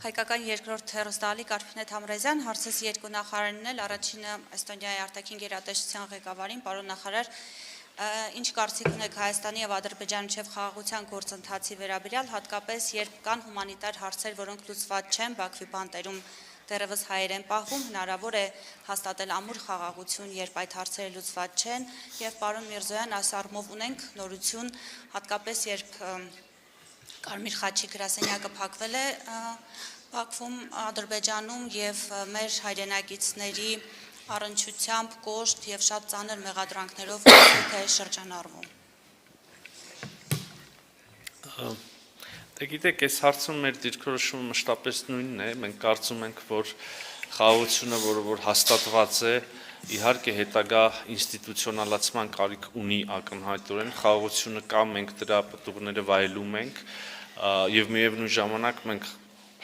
Հայկական երկրորդ հեռուստաալի Կարփինե Թամրազյան, հարցս երկու նախարարին էլ, առաջինը Էստոնիայի արտաքին գերատեսչության ղեկավարին, պարոն նախարար, ինչ կարծիք ունեք Հայաստանի եւ Ադրբեջանի միջև խաղաղության գործընթացի վերաբերյալ, հատկապես երբ կան հումանիտար հարցեր, որոնք լուծված չեն, Բաքվի բանտերում դեռևս հայեր են պահվում, հնարավոր է հաստատել ամուր խաղաղություն, երբ այդ հարցերը լուծված չեն, եւ պարոն Միրզոյան, այս առումով ունենք նորություն, հատկապես երբ Կարմիր խաչի գրասենյակը փակվել է Բաքվում, Ադրբեջանում եւ մեր հայրենակիցների առնչությամբ կոշտ եւ շատ ծանր մեղադրանքներով է շրջանառվում։ Դե գիտեք, այս հարցում մեր դիրքորոշումը մշտապես նույնն է, մենք կարծում ենք, որ խաղաղությունը, որ հաստատված է, իհարկե հետագա ինստիտուցիոնալացման կարիք ունի ակնհայտորեն, խաղաղությունը կա, մենք դրա պտուղները վայելում ենք եւ միևնույն ժամանակ մենք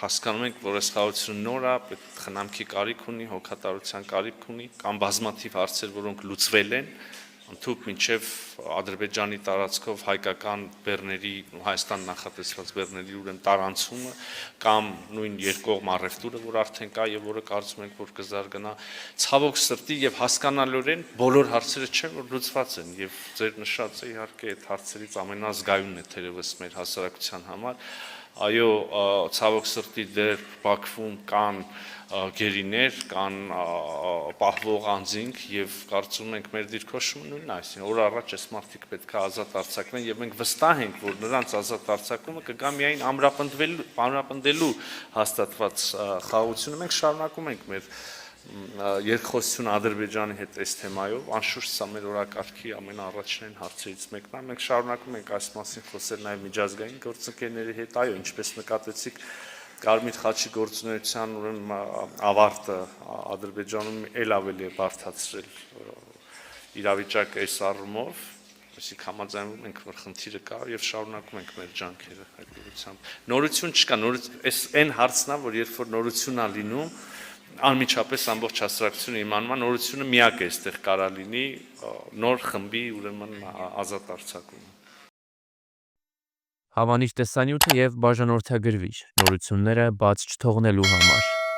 հասկանում ենք, որ այս խաղաղությունը նոր է, պետք խնամքի կարիք ունի, հոգատարության կարիք ունի, կամ բազմաթիվ հարցեր, որոնք լուծվել են, ընդհանուր մինչև Ադրբեջանի տարածքով հայկական բեռների, Հայաստան նախատեսված բեռների ուրեմն տարանցումը կամ նույն երկկողմ առևտուրը, որ արդեն կա եւ որը կարծում ենք, որ կզարգանա, ցավոք սրտի եւ հասկանալիորեն բոլոր հարցերը չեն, որ լուծված են եւ ձեր նշածը իհարկե այդ հարցերից ամենազգայունն է թերևս մեր հասարակության համար։ Այո, ցավոք սրտի դեռ Բաքվում կան գերիներ, կան պահվող անձինք եւ կարծում ենք մեր դիրքորոշումը նույնն է, այսինքն օր առաջ այս մարդիկ պետք է ազատ արձակվեն եւ մենք վստահ ենք, որ նրանց ազատ արձակումը կգա միայն ամրապնդելու հաստատված խաղաղությունը։ Մենք շարունակում ենք մեր երկխոսությունը Ադրբեջանի հետ այս թեմայով, անշուշտ սա մեր օրակարգի ամենաառաջնային հարցերից մեկն է, մենք շարունակում ենք այս մասին խոսել նաև միջազգային գործընկերների հետ, այո, ինչպես նկատեցիք, Կարմիր խաչի գործունեության ուրեմն ավարտը Ադրբեջանում էլ ավելի է բարդացրել իրավիճակը այս առումով, այսինքն համաձայնվում ենք, որ խնդիրը կա եւ շարունակում ենք մեր ջանքերը այդ ուղղությամբ։ Նորություն չկա, այս այն հարցն է, որ երբ որ նորություն է լինում, անմիջապես ամբողջ հասարակությունը իմանում է, նորությունը միակ է այստեղ կարա լինի նոր խմբի ուրեմն ազատ արձակումը։ Հավանիչ տեսանյութը եւ բաժանորդագրվիչ նորությունները բաց չթողնելու համար։